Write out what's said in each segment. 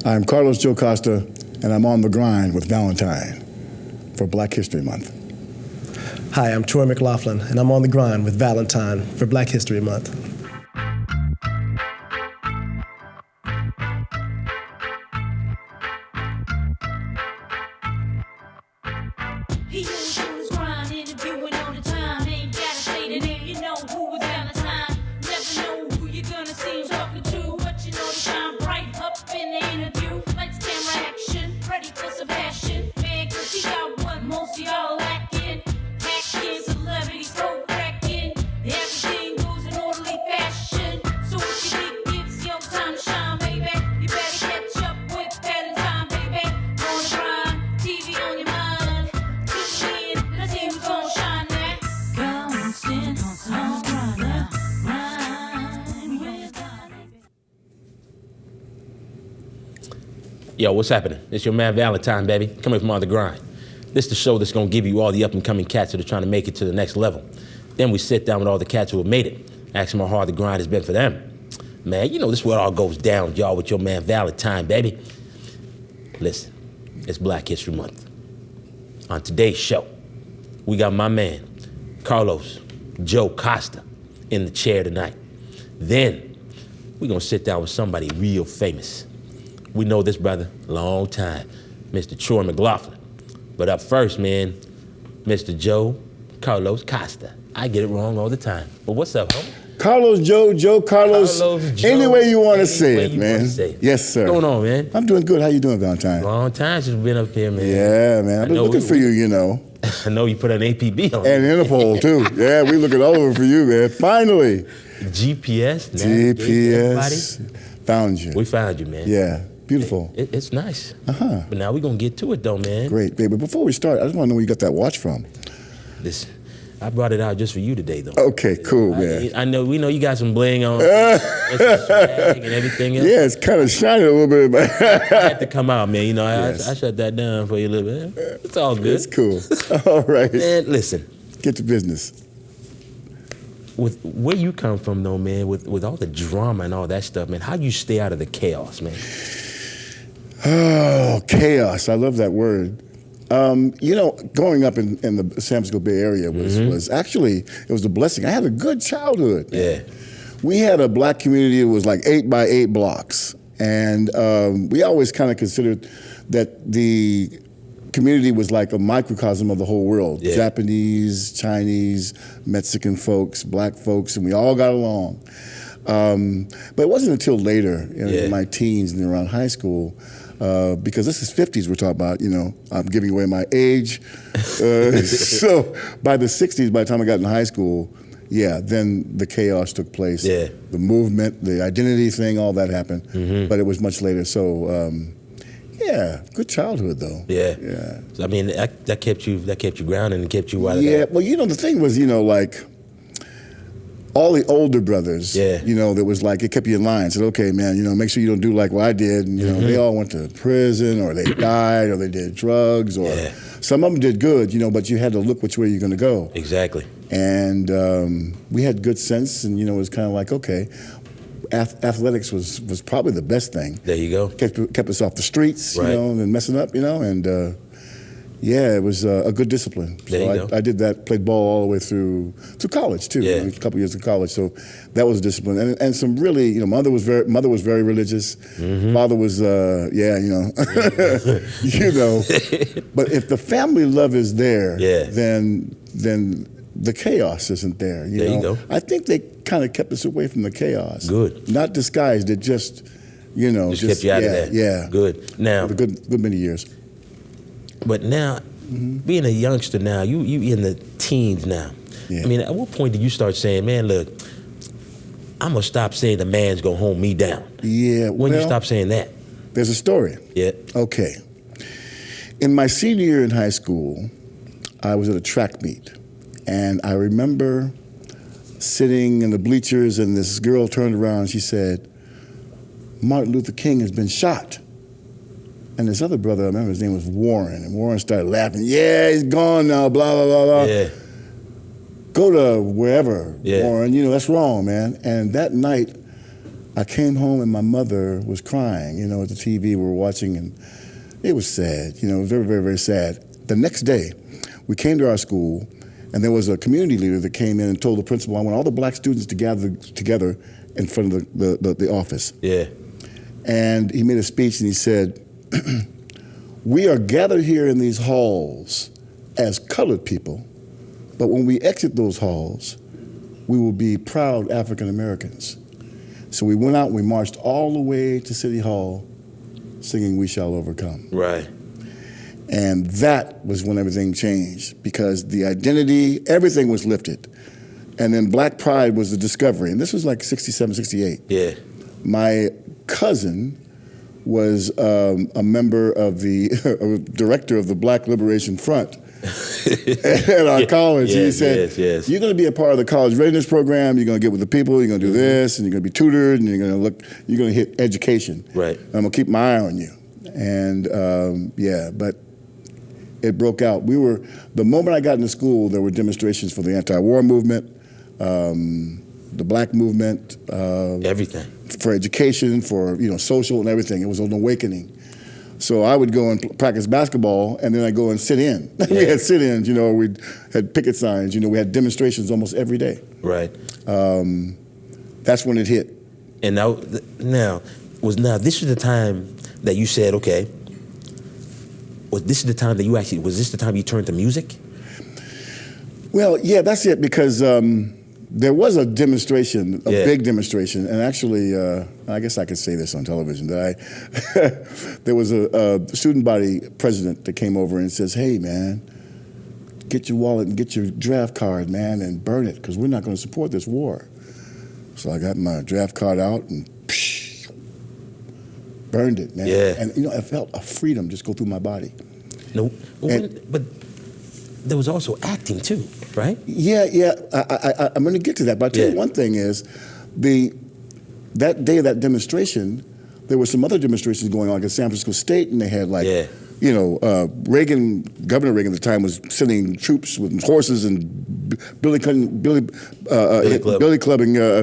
I'm Carlos Joe Costa, and I'm on the grind with Valentine for Black History Month. Hi, I'm Troy McLaughlin, and I'm on the grind with Valentine for Black History Month. He knows who's grind, interviewing all the time. Ain't gotta say the name, you know who is Valentine. Never know who you're gonna see him talking to, but you know to shine bright up in the interview. Lights, camera, action, ready for some passion. Man, cause he got what most of y'all lacking. Hacking, celebrities, throat cracking. Everything goes in orderly fashion. So if you think it's your time to shine, baby, you better catch up with Valentine, baby. On the grind, TV on your mind. Let's see who's gonna shine next. Constant on grind now. Grind with Valentine. Yo, what's happening? It's your man Valentine, baby. Coming from On the Grind. This is the show that's gonna give you all the up-and-coming cats that are trying to make it to the next level. Then we sit down with all the cats who have made it, ask them how hard the grind has been for them. Man, you know this is where it all goes down, y'all, with your man Valentine, baby. Listen, it's Black History Month. On today's show, we got my man, Carlos Joe Costa, in the chair tonight. Then, we're gonna sit down with somebody real famous. We know this brother a long time, Mr. Troy McLaughlin. But up first, man, Mr. Joe Carlos Costa. I get it wrong all the time. But what's up, homie? Carlos Joe Carlos, Joe, any way you want to say way it, you man. wanna say it. Yes, sir. What's going on, man? I'm doing good. How you doing, Valentine? Long time since we've been up here, man. Yeah, man. I've been looking for you, you know. I know you put an APB on And it. Interpol, too. Yeah, we looking all over for you, man. Finally. GPS. navigate GPS. everybody. Found you. We found you, man. Yeah, beautiful. It's nice. Uh-huh. But now we're going to get to it, though, man. Great. But before we start, I just want to know where you got that watch from. Listen, I brought it out just for you today, though. Okay, cool, man. I know, we know you got some bling on and some swag and everything else. Yeah, it's kind of shining a little bit, but I had to come out, man. You know, Yes. I shut that down for you a little bit. It's all good. it's cool. All right. Man, listen, Get to business. with where you come from, though, man, with all the drama and all that stuff, man, how do you stay out of the chaos, man? Oh, chaos. I love that word. You know, growing up in the San Francisco Bay Area was actually, it was a blessing. I had a good childhood. Yeah. We had a black community that was like 8 by 8 blocks. And we always kind of considered that the community was like a microcosm of the whole world. Yeah. Japanese, Chinese, Mexican folks, black folks, and we all got along. But it wasn't until later, in my teens and around high school, because this is 50s we're talking about, you know, I'm giving away my age. So by the 60s, by the time I got in high school, yeah, then the chaos took place. Yeah. The movement, the identity thing, all that happened. But it was much later. So, yeah, good childhood though. Yeah. Yeah. So, I mean, that kept you grounded and kept you out of Yeah, that. well, you know, the thing was, you know, like, all the older brothers, Yeah. you know, that was like, it kept you in line. Said, okay, man, you know, make sure you don't do like what I did. And, you know, they all went to prison or they died or they did drugs or Yeah. some of them did good, you know, but you had to look which way you're going to go. Exactly. And we had good sense and, you know, it was kind of like, okay, athletics was probably the best thing. There you go. Kept us off the streets, Right. you know, and messing up, you know, and yeah, it was a good discipline. There So you go. I did that, played ball all the way through college too. Yeah. A couple years of college, so that was a discipline. And some really, you know, mother was very religious. Father was, yeah, you know, you know. But if the family love is there, Yeah. then the chaos isn't there. You There know? you go. I think they kind of kept us away from the chaos. Good. Not disguised. It just, you know, Just kept you out yeah, of that. Yeah. Good. Now, For a good many years. but now, being a youngster now, you in the teens now. Yeah. I mean, at what point did you start saying, man, look, I'm going to stop saying the man's going to hold me down? Yeah. When you well, stop saying that? There's a story. Yeah. Okay. In my senior year in high school, I was at a track meet. And I remember sitting in the bleachers and this girl turned around and she said, Martin Luther King has been shot. And this other brother, I remember his name was Warren. And Warren started laughing. Yeah, he's gone now, blah, blah, blah, blah. Yeah. Go to wherever, Yeah. Warren. You know, that's wrong, man. And that night, I came home and my mother was crying, you know, at the TV we were watching, and it was sad, you know, it was very, very, very sad. The next day, we came to our school, and there was a community leader that came in and told the principal, I want all the black students to gather together in front of the office. Yeah. And he made a speech and he said, we are gathered here in these halls as colored people, but when we exit those halls, we will be proud African Americans. So we went out and we marched all the way to City Hall singing We Shall Overcome. Right. And that was when everything changed, because the identity, everything was lifted. And then Black Pride was the discovery. And this was like 67, 68. Yeah. My cousin was a member of the director of the Black Liberation Front at our college. Yes, He said, yes. you're going to be a part of the college readiness program. You're going to get with the people. You're going to do this, and you're going to be tutored, and you're going to hit education. Right. I'm going to keep my eye on you. And but it broke out. The moment I got into school, there were demonstrations for the anti-war movement, the black movement. Everything. For education, for social and everything. It was an awakening. So I would go and practice basketball, and then I'd go and sit in. Yeah. We had sit-ins, we had picket signs, we had demonstrations almost every day. Right. That's when it hit. And this is the time that you said, okay, was this the time you turned to music? Well, yeah, that's it, because there was a demonstration, a big demonstration, and actually, I guess I could say this on television, that there was a student body president that came over and says, hey, man, get your wallet and get your draft card, man, and burn it, because we're not going to support this war. So I got my draft card out and burned it, man. Yeah. And, I felt a freedom just go through my body. No, but there was also acting too, right? Yeah. I'm going to get to that. But I'll tell you one thing is, that day of that demonstration, there were some other demonstrations going on at San Francisco State, and they had Reagan, Governor Reagan at the time, was sending troops with horses and billy clubbing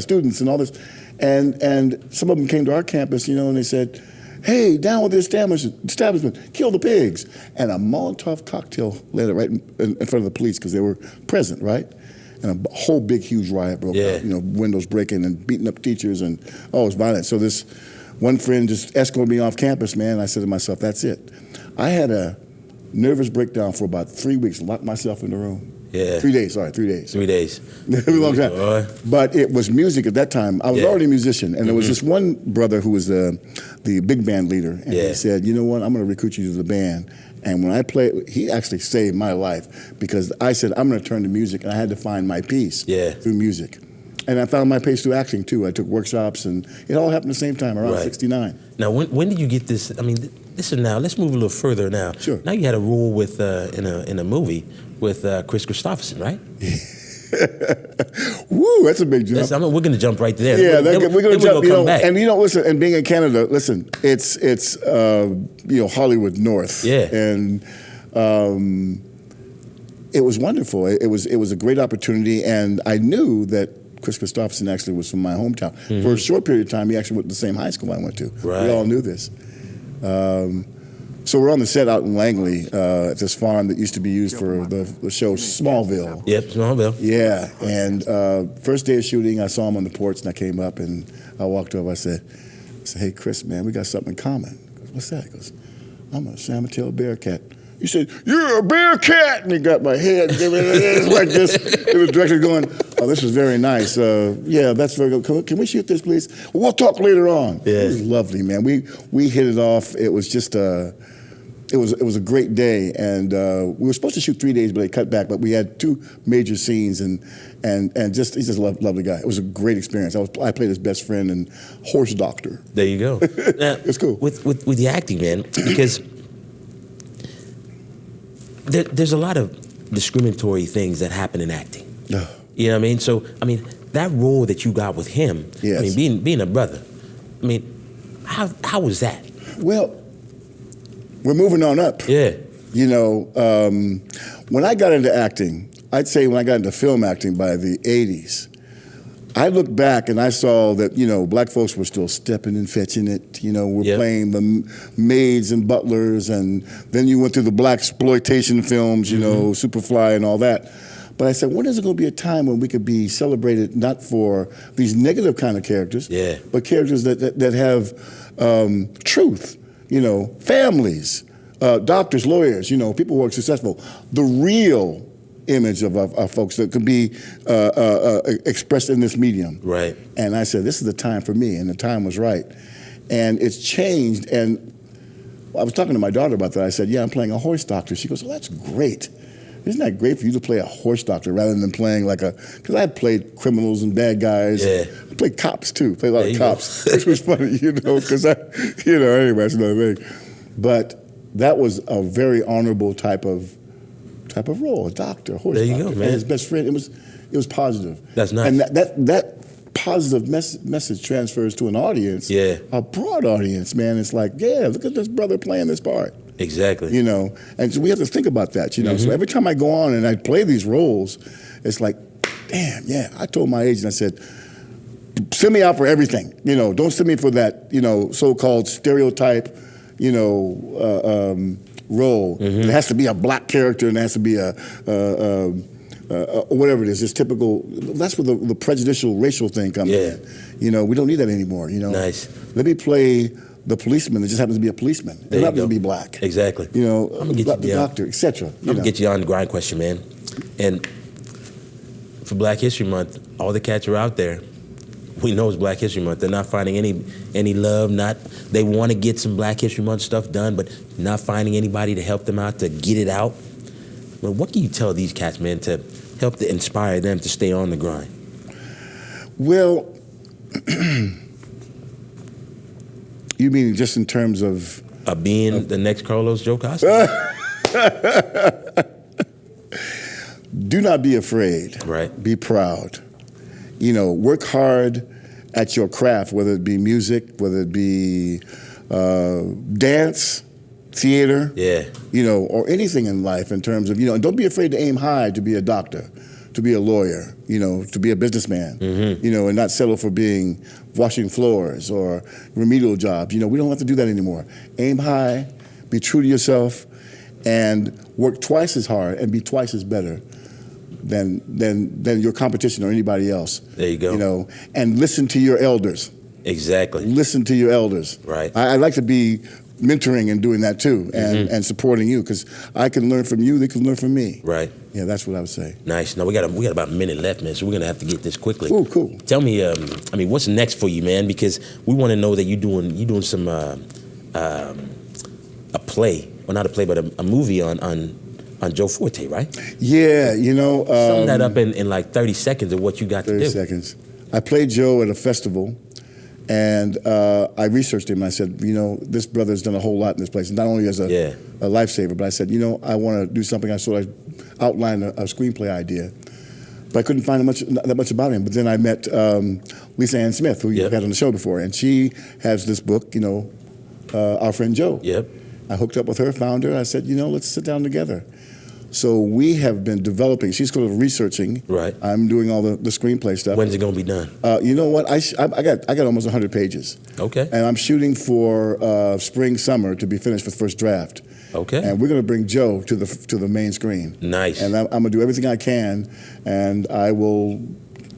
students and all this. And some of them came to our campus, and they said, hey, down with the establishment, kill the pigs. And a Molotov cocktail landed right in front of the police because they were present, right? And a whole big, huge riot broke out, windows breaking and beating up teachers, and it was violent. So this one friend just escorted me off campus, man. I said to myself, that's it. I had a nervous breakdown for about 3 weeks, locked myself in the room. Yeah. 3 days, sorry, 3 days. 3 days. It was a long time. But it was music at that time. I was already a musician, and there was this one brother who was the big band leader, and he said, you know what, I'm going to recruit you to the band. And when I played, he actually saved my life, because I said, I'm going to turn to music, and I had to find my peace through music. And I found my pace through acting, too. I took workshops, and it all happened at the same time, around 69. Now, when did you get this? I mean, this is now, let's move a little further now. Sure. Now you had a role with in a movie with Chris Christopherson, right? Woo, that's a big jump. We're going to jump right there. Yeah, we're going to jump. Come back. And listen, and being in Canada, listen, it's Hollywood North. Yeah. And it was wonderful. It was a great opportunity, and I knew that Chris Christopherson actually was from my hometown. Mm-hmm. For a short period of time, he actually went to the same high school I went to. Right. We all knew this. So we're on the set out in Langley at this farm that used to be used for the show Smallville. Yep, Smallville. Yeah, and first day of shooting, I saw him on the porch, and I came up and I walked over. I said, hey, Chris, man, we got something in common. He goes, what's that? He goes, I'm a San-Mateo Bearcat. He said, you're a Bearcat! And he got my head like this. It was directly going, oh, this is very nice. Yeah, that's very good. Can we shoot this, please? Well, we'll talk later on. Yeah. It was lovely, man. We hit it off. It was just it was a great day, and we were supposed to shoot 3 days, but they cut back. But we had 2 major scenes, and just he's just a lovely guy. It was a great experience. I played his best friend and horse doctor. There you go. Now, it's cool with the acting, man, because there's a lot of discriminatory things that happen in acting. You know what I mean? So that role that you got with him. Yes. I mean, being a brother. I mean, how was that? Well, we're moving on up. Yeah. When I got into acting, I'd say when I got into film acting by the 80s, I looked back and I saw that, black folks were still stepping and fetching it. We're Yep. playing the maids and butlers, and then you went through the black exploitation films, Superfly and all that. But I said, when is it going to be a time when we could be celebrated not for these negative kind of characters, Yeah. but characters that have truth, families, doctors, lawyers, people who are successful, the real image of folks that can be expressed in this medium. Right. And I said, this is the time for me, and the time was right. And it's changed, and I was talking to my daughter about that. I said, yeah, I'm playing a horse doctor. She goes, oh, that's great. Isn't that great for you to play a horse doctor rather than playing because I had played criminals and bad guys. Yeah. I played cops too, played a lot There of you cops, go. which was funny, because anyway, that's another thing. But that was a very honorable type of role, a doctor, a horse There you doctor. go, man. And his best friend, it was positive. That's nice. And that positive message transfers to an audience, Yeah. a broad audience, man. It's like, yeah, look at this brother playing this part. Exactly. And so we have to think about that, So every time I go on and I play these roles, it's like, damn, yeah. I told my agent, I said, send me out for everything. Don't send me for that, so-called stereotype, role. It has to be a black character, and it has to be a whatever it is. It's typical. That's where the prejudicial racial thing comes in. We don't need that anymore. Nice. Let me play the policeman that just happens to be a policeman. It There you happens go. to be black. Exactly. I'm gonna get you the down. doctor, etc. I'm gonna get you on the grind question, man. And for Black History Month, all the cats are out there. We know it's Black History Month. They're not finding any love. They want to get some Black History Month stuff done, but not finding anybody to help them out to get it out. Well, what can you tell these cats, man, to help to inspire them to stay on the grind? Well, you mean just in terms of Being the next Carlos Joe Costa? do not be afraid. Right. Be proud. Work hard at your craft, whether it be music, whether it be dance, theater, Yeah. Or anything in life in terms of, and don't be afraid to aim high to be a doctor, to be a lawyer, to be a businessman, and not settle for being washing floors or remedial jobs. We don't have to do that anymore. Aim high, be true to yourself, and work twice as hard and be twice as better than your competition or anybody else. There you go. And listen to your elders. Exactly. Listen to your elders. Right. I like to be mentoring and doing that too, and supporting you, because I can learn from you, they can learn from me. Right. Yeah, that's what I would say. Nice. Now we got about a minute left, man. So we're gonna have to get this quickly. Cool, cool. Tell me, what's next for you, man? Because we want to know that you're doing some a play, or not a play, but a movie on Joe Forte, right? Yeah, Sum that up in like 30 seconds of what you got to 30 do. seconds. I played Joe at a festival, and I researched him. I said, this brother's done a whole lot in this place, not only as a lifesaver, but I said, I want to do something. I outlined a screenplay idea, but I couldn't find that much about him. But then I met Lisa Ann Smith, who you had on the show before, and she has this book, Our Friend Joe. Yep. I hooked up with her, found her. I said, let's sit down together. So we have been developing. She's sort of researching. Right. I'm doing all the screenplay stuff. When's it gonna be done? You know what? I got almost 100 pages. Okay. And I'm shooting for spring, summer to be finished with first draft. Okay. And we're going to bring Joe to the main screen. Nice. And I'm going to do everything I can, and I will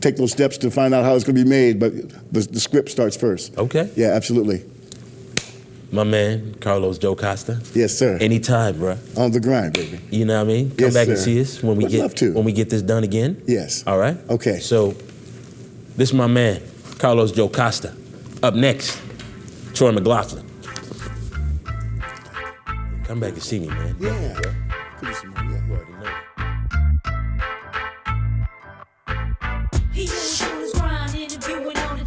take those steps to find out how it's going to be made. But the script starts first. Okay. Yeah, absolutely. My man, Carlos Joe Costa. Yes, sir. Anytime, bro. On the grind, baby. You know what I mean? Come Yes, back and sir. see us when we Would love to. get this done again. Yes. All right. Okay. So, this is my man, Carlos Joe Costa. Up next, Troy McLaughlin. Come back and see me, man. Yeah. Give me some more. Yeah. You already know.